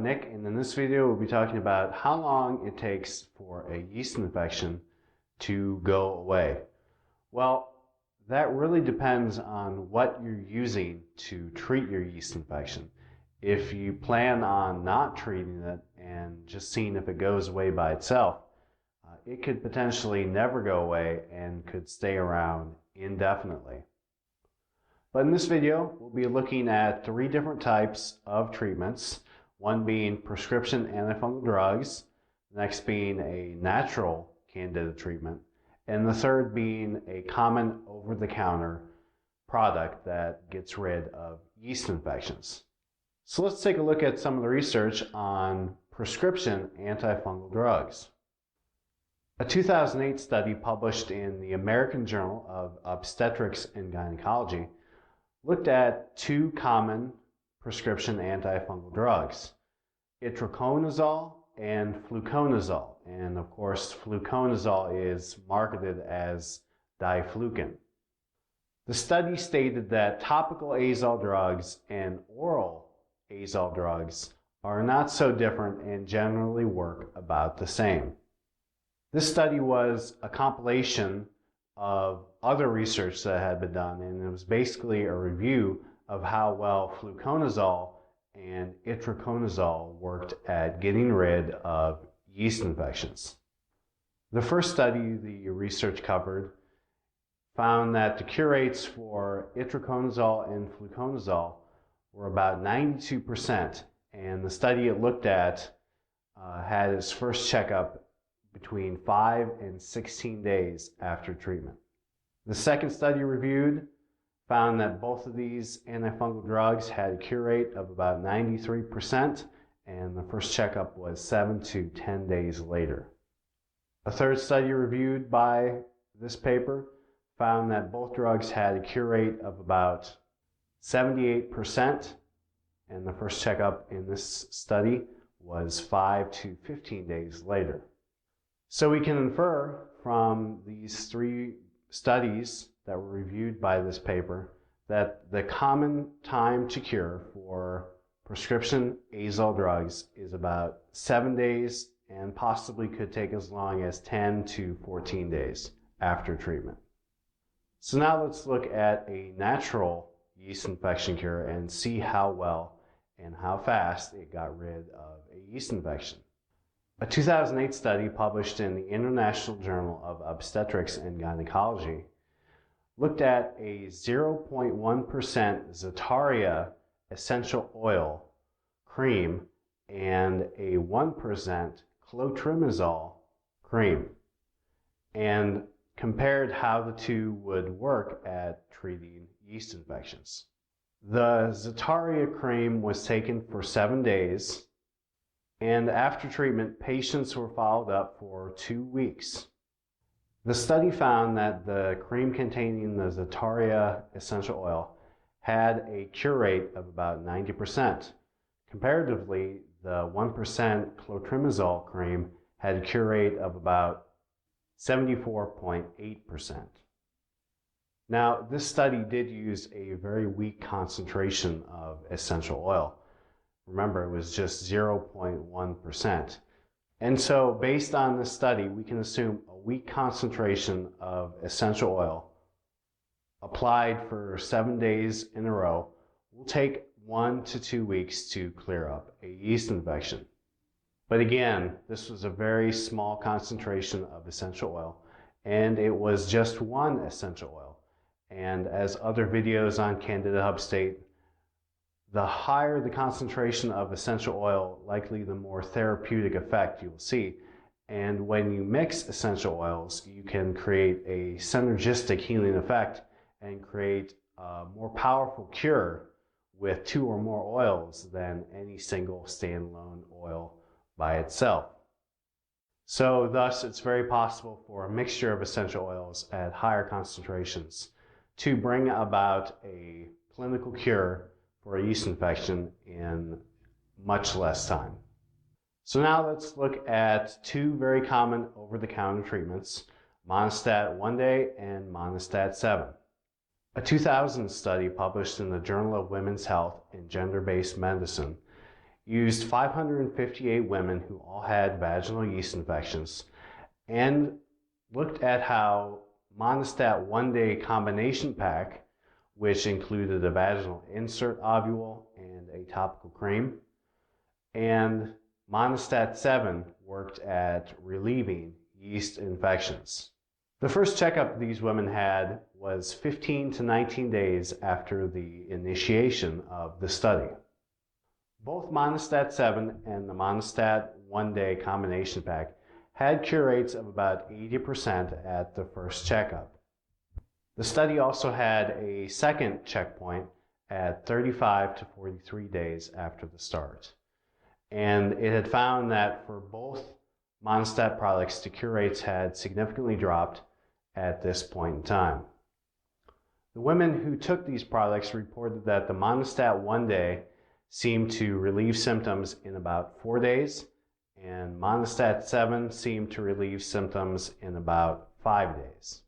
Nick, and in this video we'll be talking about how long it takes for a yeast infection to go away. Well, that really depends on what you're using to treat your yeast infection. If you plan on not treating it and just seeing if it goes away by itself, it could potentially never go away and could stay around indefinitely. But in this video, we'll be looking at 3 different types of treatments, one being prescription antifungal drugs, the next being a natural Candida treatment, and the third being a common over-the-counter product that gets rid of yeast infections. So let's take a look at some of the research on prescription antifungal drugs. A 2008 study published in the American Journal of Obstetrics and Gynecology looked at 2 common prescription antifungal drugs, itraconazole and fluconazole. And of course, fluconazole is marketed as diflucan. The study stated that topical azole drugs and oral azole drugs are not so different and generally work about the same. This study was a compilation of other research that had been done, and it was basically a review of how well fluconazole and itraconazole worked at getting rid of yeast infections. The first study the research covered found that the cure rates for itraconazole and fluconazole were about 92%, and the study it looked at had its first checkup between 5 and 16 days after treatment. The second study reviewed found that both of these antifungal drugs had a cure rate of about 93%, and the first checkup was 7 to 10 days later. A third study reviewed by this paper found that both drugs had a cure rate of about 78%, and the first checkup in this study was 5 to 15 days later. So we can infer from these 3 studies that were reviewed by this paper that the common time to cure for prescription azole drugs is about 7 days and possibly could take as long as 10 to 14 days after treatment. So now let's look at a natural yeast infection cure and see how well and how fast it got rid of a yeast infection. A 2008 study published in the International Journal of Obstetrics and Gynecology looked at a 0.1% Zetaria essential oil cream and a 1% clotrimazole cream, and compared how the two would work at treating yeast infections. The Zetaria cream was taken for 7 days, and after treatment, patients were followed up for 2 weeks. The study found that the cream containing the Zetaria essential oil had a cure rate of about 90%. Comparatively, the 1% clotrimazole cream had a cure rate of about 74.8%. Now, this study did use a very weak concentration of essential oil. Remember, it was just 0.1%. And so based on this study, we can assume a weak concentration of essential oil applied for 7 days in a row will take 1 to 2 weeks to clear up a yeast infection. But again, this was a very small concentration of essential oil, and it was just one essential oil. And as other videos on Candida Hub state, the higher the concentration of essential oil, likely the more therapeutic effect you will see. And when you mix essential oils, you can create a synergistic healing effect and create a more powerful cure with 2 or more oils than any single standalone oil by itself. So thus, it's very possible for a mixture of essential oils at higher concentrations to bring about a clinical cure for a yeast infection in much less time. So now let's look at 2 very common over-the-counter treatments, Monistat 1 day and Monistat 7. A 2000 study published in the Journal of Women's Health and Gender-Based Medicine used 558 women who all had vaginal yeast infections and looked at how Monistat one-day combination pack, which included a vaginal insert ovule and a topical cream, and Monistat 7 worked at relieving yeast infections. The first checkup these women had was 15 to 19 days after the initiation of the study. Both Monistat 7 and the Monistat one-day combination pack had cure rates of about 80% at the first checkup. The study also had a second checkpoint at 35 to 43 days after the start. And it had found that for both Monistat products, the cure rates had significantly dropped at this point in time. The women who took these products reported that the Monistat one day seemed to relieve symptoms in about 4 days, and Monistat 7 seemed to relieve symptoms in about 5 days.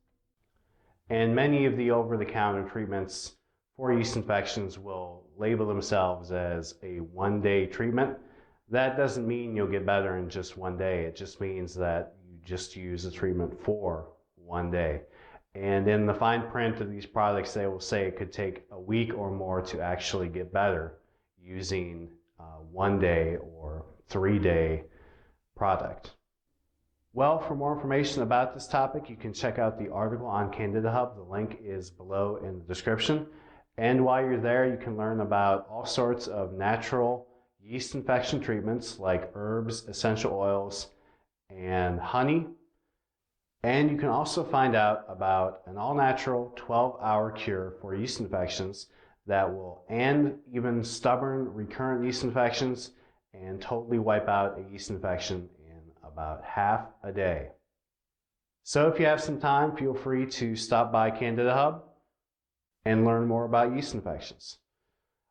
And many of the over-the-counter treatments for yeast infections will label themselves as a one-day treatment. That doesn't mean you'll get better in just 1 day. It just means that you just use the treatment for 1 day. And in the fine print of these products, they will say it could take a week or more to actually get better using 1 day or 3-day product. Well, for more information about this topic, you can check out the article on Candida Hub. The link is below in the description. And while you're there, you can learn about all sorts of natural yeast infection treatments like herbs, essential oils, and honey. And you can also find out about an all-natural 12-hour cure for yeast infections that will end even stubborn recurrent yeast infections and totally wipe out a yeast infection in about half a day. So if you have some time, feel free to stop by Candida Hub and learn more about yeast infections.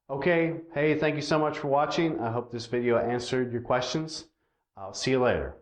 Okay, hey, thank you so much for watching. I hope this video answered your questions. I'll see you later.